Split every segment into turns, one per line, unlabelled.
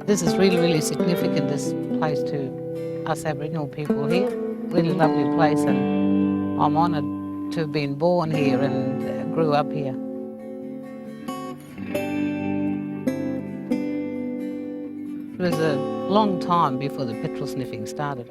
This is really, really significant, this place, to us Aboriginal people here. Really lovely place, and I'm honoured to have been born here and grew up here. It was a long time before the petrol sniffing started.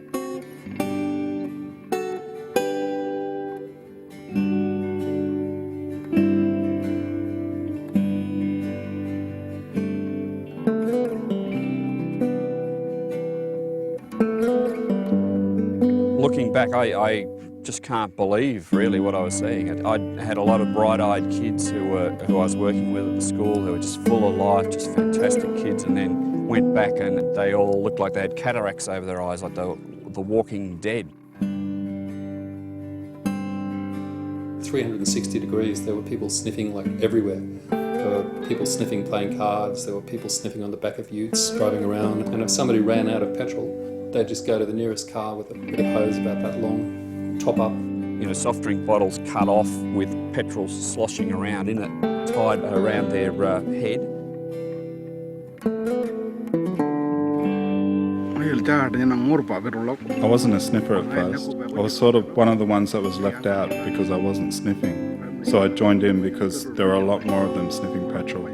Looking back, I just can't believe really what I was seeing. I had a lot of bright-eyed kids who I was working with at the school who were just full of life, just fantastic kids, and then went back and they all looked like they had cataracts over their eyes, like they were the walking dead.
360 degrees, there were people sniffing like everywhere. There were people sniffing playing cards, there were people sniffing on the back of utes driving around, and if somebody ran out of petrol, they'd just go to the nearest car with a bit of hose about that long, top up.
You know, soft drink bottles cut off with petrol sloshing around in it, tied around their head.
I wasn't a sniffer at first. I was sort of one of the ones that was left out because I wasn't sniffing. So I joined in because there were a lot more of them sniffing petrol.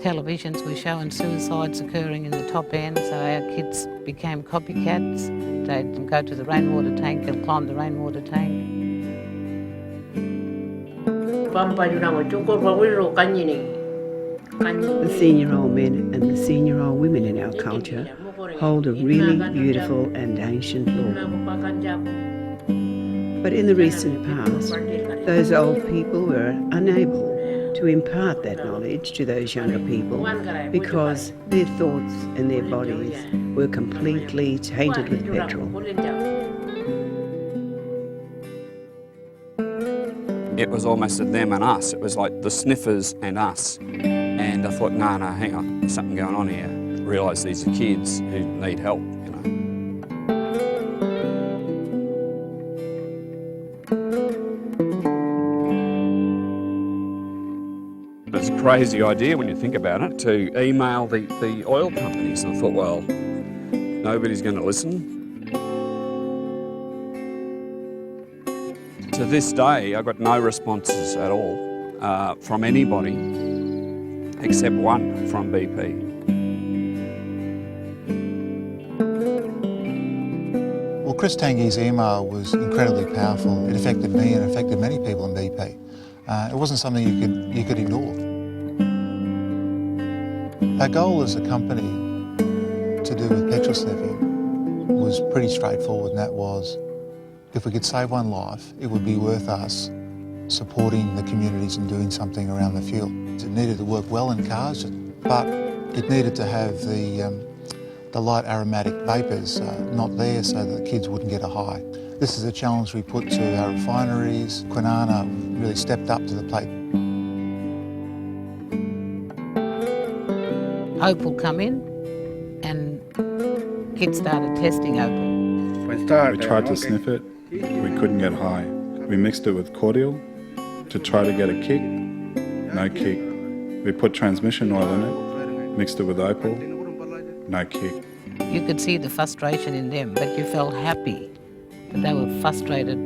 Televisions were showing suicides occurring in the top end, so our kids became copycats. They'd go to the rainwater tank and climb the rainwater tank.
The senior-old men and the senior-old women in our culture hold a really beautiful and ancient law. But in the recent past, those old people were unable to impart that knowledge to those younger people because their thoughts and their bodies were completely tainted with petrol.
It was almost a them and us. It was like the sniffers and us. And I thought, no, hang on, there's something going on here. I realised these are kids who need help, you know. It's a crazy idea when you think about it, to email the oil companies. And I thought, well, nobody's going to listen. To this day, I got no responses at all from anybody except one from BP.
Well, Chris Tanguy's email was incredibly powerful. It affected me and affected many people in BP. It wasn't something you could ignore. Our goal as a company to do with petrol sniffing was pretty straightforward, and that was if we could save one life, it would be worth us supporting the communities and doing something around the fuel. It needed to work well in cars, but it needed to have the light aromatic vapours not there so that the kids wouldn't get a high. This is a challenge we put to our refineries. Kwinana really stepped up to the plate.
Opal come in and kids started testing Opal.
We tried to sniff it, we couldn't get high. We mixed it with cordial to try to get a kick, no kick. We put transmission oil in it, mixed it with Opal, no kick.
You could see the frustration in them, but you felt happy that they were frustrated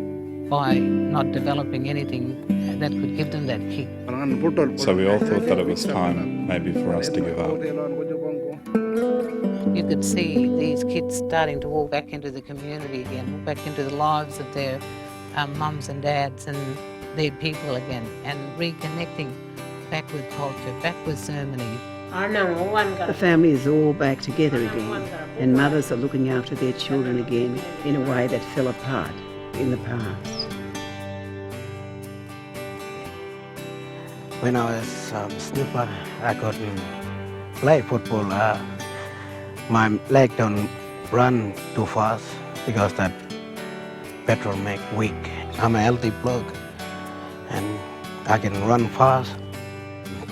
by not developing anything that could give them that kick.
So we all thought that it was time maybe for us to give up.
You could see these kids starting to walk back into the community again, walk back into the lives of their mums and dads and their people again, and reconnecting back with culture, back with ceremony.
The family is all back together again, and mothers are looking after their children again in a way that fell apart in the past.
When I was a sniffer, I couldn't play football. My leg don't run too fast because that petrol make weak. I'm a healthy bloke and I can run fast,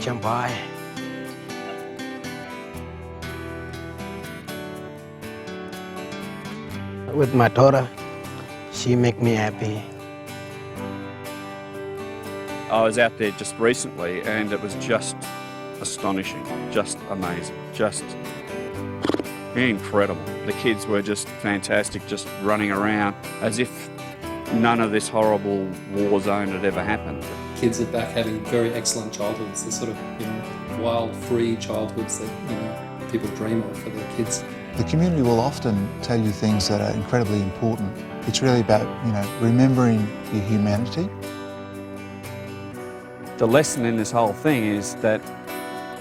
jump high. With my daughter, she make me happy.
I was out there just recently and it was just astonishing, just amazing, just Incredible. The kids were just fantastic, just running around as if none of this horrible war zone had ever happened.
Kids are back having very excellent childhoods, the sort of wild, free childhoods that people dream of for their kids.
The community will often tell you things that are incredibly important. It's really about, remembering your humanity.
The lesson in this whole thing is that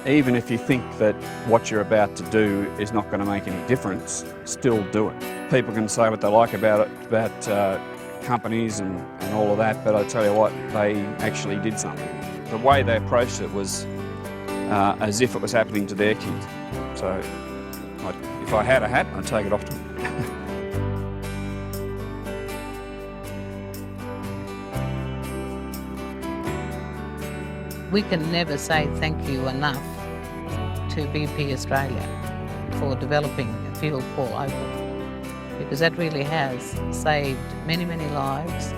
even if you think that what you're about to do is not going to make any difference, still do it. People can say what they like about it, about companies and all of that, but I tell you what, they actually did something. The way they approached it was as if it was happening to their kids. So if I had a hat, I'd take it off to them.
We can never say thank you enough to BP Australia for developing a fuel for Opal, because that really has saved many, many lives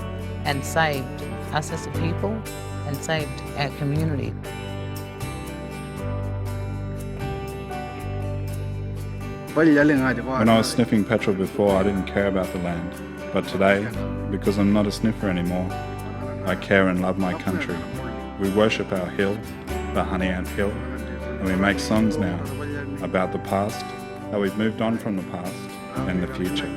and saved us as a people and saved our community.
When I was sniffing petrol before, I didn't care about the land. But today, because I'm not a sniffer anymore, I care and love my country. We worship our hill, the Honey Ant Hill, and we make songs now about the past, how we've moved on from the past and the future.